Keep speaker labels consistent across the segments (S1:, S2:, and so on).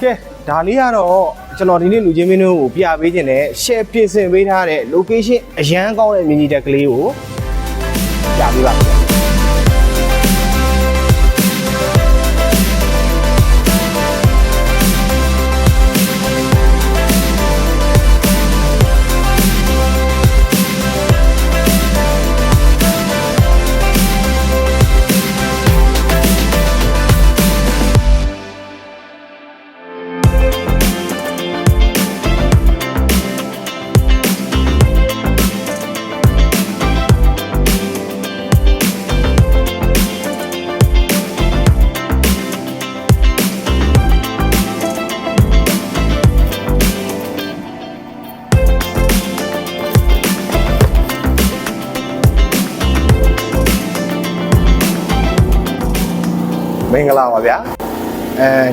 S1: ကဲဒါလေးကတော့ကျွန်တော်ဒီနေ့လူချင်းမင်းတို့ကိုပြပေးခြင်းနဲ့ share ပြင်ဆင်ပေးထားတဲ့ location အရန်ကောင်းတဲ့မြင်ကြီးတက်ကလေးကိုပြပေးပါမယ်မင်္ဂလာပါဗျာ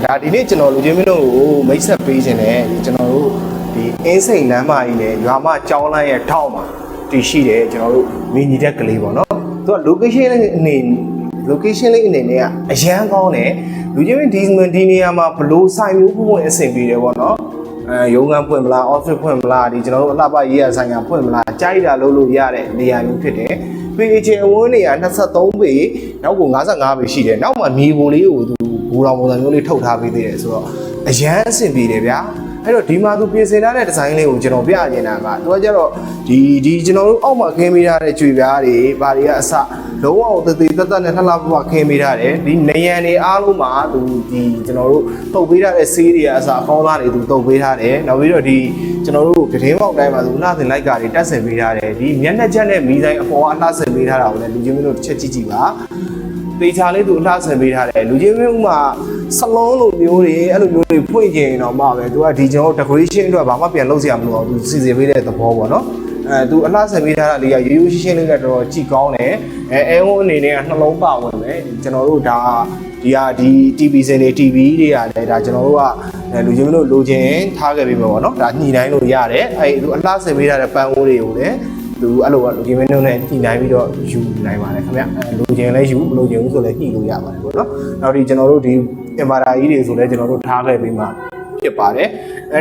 S1: ဒါဒီနေ့ကျွန်တော်လူချင်းမင်းတို့ကိုမိတ်ဆက်ပေးခြင်းနဲ့ကျွန်တော်တို့ဒီအင်းစိန်လမ်းမကြီးနဲ့ရွာမကျောင်းလမ်းရဲ့ထောက်မှာတည်ရှိတယ်ကျွန်တော်တို့မင်းကြီးတက်ကလေးပေါ့နော်သူက location လေးအနေနဲ့ကအရန်ကောင်းတယ်လူချင်းမင်းဒီနေရာမှာဘလို့ဆိုင်မျိုးဖွင့်အဆင်ပြေတယ်ပေါ့နော်ရုံးခန်းဖွင့်မလား office ဖွင့်မလားဒီကျွန်တော်တို့အလှပရေးရဆိုင်ကဖွင့်မလားကြိုက်တာလုပ်လို့ရတဲ့နေရာမျိုးဖြစ်တယ်ပေချင်အဝန်းနေရ23ပေနောက်ကို55ပေရှိတယ်နောက်မှမြေပုံလေးကိုသူဘူတော်ပုံစံမျိုးလေးထုတ်ထားပေးသေးတယ်ဆိုတော့အရန်အဆင်ပြေတယ်ဗျာအဲ့တော့ဒီမှာသူပြင်ဆင်ထားတဲ့ဒီဇိုင်းလေးကိုကျွန်တော်ပြနေတာကသူကကျတော့ဒီကျွန်တော်တို့အောက်မှာခင်းပေးထားတဲ့ကြွေပြားတွေဘာတွေကအစလုံးဝတည်တက်နဲ့လှလှပပခင်းပေးထားတယ်ဒီနေရန်တွေအားလုံးမှာသူဒီကျွန်တော်တို့တုပ်ပေးထားတဲ့ဆေးတွေကအစအကောင်းသားတွေသူတုပ်ပေးထားတယ်နောက်ပြီးတော့ဒီကျွန်တော်တို့ကတင်းပေါက်တိုင်းမှာသူလှဆင်လိုက်ကာတွေတက်ဆင်ပေးထားတယ်ဒီမျက်နှာချက်နဲ့မီးဆိုင်အပေါ်အလှဆင်ပေးထားတာကိုလည်းလူချင်းမျိုးတို့တစ်ချက်ကြည့်ကြည့်ပါတေချာလေးသူအလှဆင်ပေးထားတယ်လူချင်းမျိုးမှာဆလုံးလိုမျိုးတွေအဲ့လိုမျိုးတွေဖွင့်ကျင်တော့မှပဲသူကဒီကျွန်တော် decoration အတွက်ဘာမှပြန်လုပ်စရာမလိုအောင်သူစီစဉ်ပေးတဲ့သဘောပေါ့နော်သူအလှဆင်ပေးထားတာလေးကရိုးရိုးရှင်းရှင်းလေးနဲ့တော်တော်ကြည့်ကောင်းတယ်အဲဝန်းအနေနဲ့ကနှလုံးပါဝင်မယ်ကျွန်တော်တို့ဒါဒီ TV စင်တွေ TV တွေကလည်းဒါကျွန်တော်တို့ကလူချင်းမျိုးတို့လိုချင်ထားခဲ့ပေးမှာပေါ့နော်ဒါညှိနှိုင်းလို့ရတယ်အဲသူအလှဆင်ပေးထားတဲ့ပန်းဝိုးတွေကိုလည်းသူအဲ့လိုလူချင်းမျိုးနဲ့ညှိနှိုင်းပြီးတော့ယူနိုင်ပါတယ်ခင်ဗျလူချင်းလည်းယူမလို့ချင်းဘူးဆိုလည်းညှိလို့ရပါတယ်ပေါ့နော်နောက်ဒီကျွန်တော်တို့ဒီ inverter ကြီးတွေဆိုလည်းကျွန်တော်တို့ထားခဲ့ပေးမှာဖြစ်ပါတယ်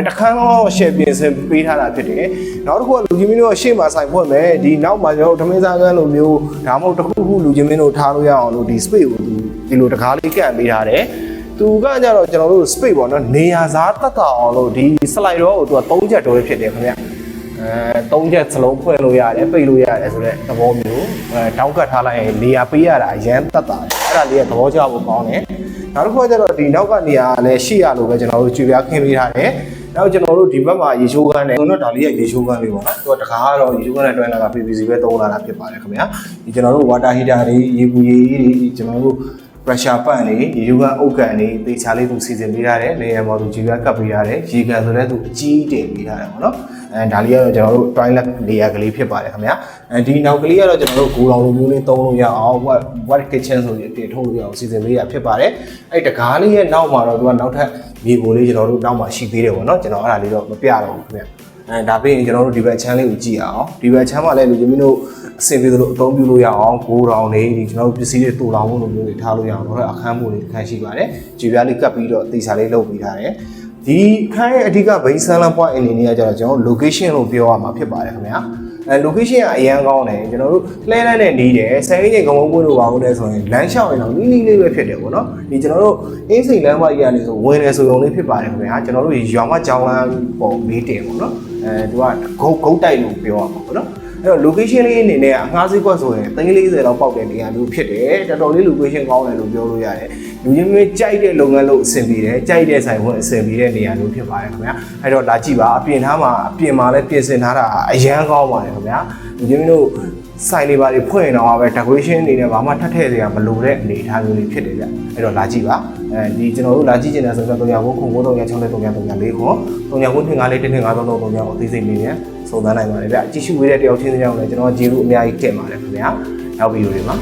S1: တခါတော့ share ပြင်ဆင်ပေးထားတာဖြစ်တယ်နောက်တစ်ခုကလူချင်းမင်းတို့ရှေ့မှာဆိုင်ဖွင့်မယ်ဒီနောက်မှာကျွန်တော်တို့ဓမင်းစားကန်းလိုမျိုးဒါမှမဟုတ်တစ်ခုလူချင်းမင်းတို့ထားလို့ရအောင်လို့ဒီ space ကိုဒီလိုတကားလေးကန့်ပေးထားတယ်သူကကြတော့ကျွန်တော်တို့ space ပေါ့နော်နေရာစားတက်တာအောင်လို့ဒီ slide တော့ကိုသူက3ချက်တော့ဖြစ်တယ်ခင်ဗျ3ချက်စလုံးဖွင့်လို့ရတယ်ပိတ်လို့ရတယ်ဆိုတော့သဘောမျိုးတောင်းကတ်ထားလိုက်ရင်နေရာပေးရတာအရန်တက်တာအဲ့ဒါလေးကသဘောကျဖို့ကောင်းတယ်နောက်တစ်ခုကကျတော့ဒီနောက်ကနေရာလည်းရှိရလို့ပဲကျွန်တော်တို့ကြွေပြားခင်းပေးထားတယ်နောက်ကျွန်တော်တို့ဒီဘက်မှာရေချိုးကန်းနဲ့တော့ဒါလေးကရေချိုးကန်းလေးပေါ့နော်သူကတကားကတော့ရေချိုးကန်းနဲ့တွဲလာတာ PVC ပဲသုံးလာတာဖြစ်ပါတယ်ခင်ဗျာဒီကျွန်တော်တို့ water heater တွေရေပူရေအေးတွေကျွန်တော်တို့ pressure ပန့်တွေရေချိုးကန်းအုတ်ကန်တွေတေချာလေးသူစီစဉ်ပေးထားတယ်လေယာဉ်ပေါ်သူကြွေပြားကပ်ပေးထားတယ်ရေကန်ဆိုလည်းသူအကြီးတင်ပေးထားတယ်ပေါ့နော်ဒါလေးကတော့ကျွန်တော်တို့ toilet layer ကလေးဖြစ်ပါတယ်ခင်ဗျာဒီနောက်ကလေးကတော့ကျွန်တော်တို့ဂိုးလောင်လိုမျိုးလေးသုံးလို့ရအောင် what kitchen ဆိုပြီးတင်ထုတ်လို့ရအောင်စီစဉ်ပေးရဖြစ်ပါတယ်အဲ့တကားလေးရဲ့နောက်မှာတော့သူကနောက်ထပ်မြေပုံလေးကျွန်တော်တို့နောက်မှာရှိသေးတယ်ပေါ့နော်ကျွန်တော်အဲ့ဒါလေးတော့မပြတော့ဘူးခင်ဗျဒါပြီးရင်ကျွန်တော်တို့ဒီဘက်ချမ်းလေးကိုကြည့်အောင်ဒီဘက်ချမ်းမှာလည်းလူချင်းမျိုးအဆင်ပြေသလိုအသုံးပြုလို့ရအောင်ဂိုးလောင်လေးဒီကျွန်တော်တို့ပစ္စည်းတွေတူလောင်ဖို့လိုမျိုးတွေထားလို့ရအောင်တော့အခန်းမှုတွေတစ်ခန်းရှိပါတယ်ကြည်ပြားလေးကပ်ပြီးတော့အသေးစားလေးလုပ်ပေးထားတယ်ဒီခန်းရဲ့အဓိက base selling point အနေနဲ့ကကျတော့ကျွန်တော် location လို့ပြောရမှာဖြစ်ပါတယ်ခင်ဗျာlocation ကအရန်ကောင်းတယ်ကျွန်တော်တို့လှဲလန်းနဲ့နေတယ်ဆယ်ရင်းချိန်ကမုံပွင့်လို့ပါဦးလဲဆိုရင်လမ်းလျှောက်ရင်တော့နီးနီးလေးပဲဖြစ်တယ်ပေါ့နော်ဒီကျွန်တော်တို့အင်းစိန်လမ်းမကြီးကနေဆိုဝင်တယ်ဆိုရုံလေးဖြစ်ပါတယ်ခင်ဗျာကျွန်တော်တို့ရွာမကျောင်းလမ်းပေါ်မေးတင်ပေါ့နော်သူကဂုတ်တိုက်လို့ပြောရမှာပေါ့နော်အဲ့တော့ location လေးအနေနဲ့အငှားစည်းကွက်ဆိုရင်340လောက်ပေါက်တဲ့နေရာမျိုးဖြစ်တယ်တော်တော်လေး location ကောင်းတယ်လို့ပြောလို့ရတယ်လူချင်းမျိုးကြိုက်တဲ့လုပ်ငန်းလို့အဆင်ပြေတယ်ကြိုက်တဲ့ဆိုင်ဝင်အဆင်ပြေတဲ့နေရာမျိုးဖြစ်ပါတယ်ခင်ဗျာအဲ့တော့လာကြည့်ပါအပြင်မှာလည်းပြင်ဆင်ထားတာအရန်ကောင်းပါတယ်ခင်ဗျာလူချင်းမျိုးဆိုင်လေးပါတွေဖွင့်ရင်တော့ပဲ decoration အနေနဲ့ဘာမှထပ်ထည့်စရာမလိုတဲ့အနေအထားမျိုးလေးဖြစ်တယ်ဗျအဲ့တော့လာကြည့်ပါဒီကျွန်တော်တို့လာကြည့်ချင်တဲ့ဆိုတော့300ဘုတ်ခု9364 ခု300ဘုတ်ထင်ကားလေး15333အသေးစိတ်လေးနဲ့စုံစမ်းနိုင်ပါတယ်ဗျကြည့်ရှုဝေးတဲ့တယောက်ချင်းချင်းအောင်လည်းကျွန်တော်ဂျီရုအများကြီးထည့်ပါတယ်ခင်ဗျာနောက်ဗီဒီယိုတွေမှာ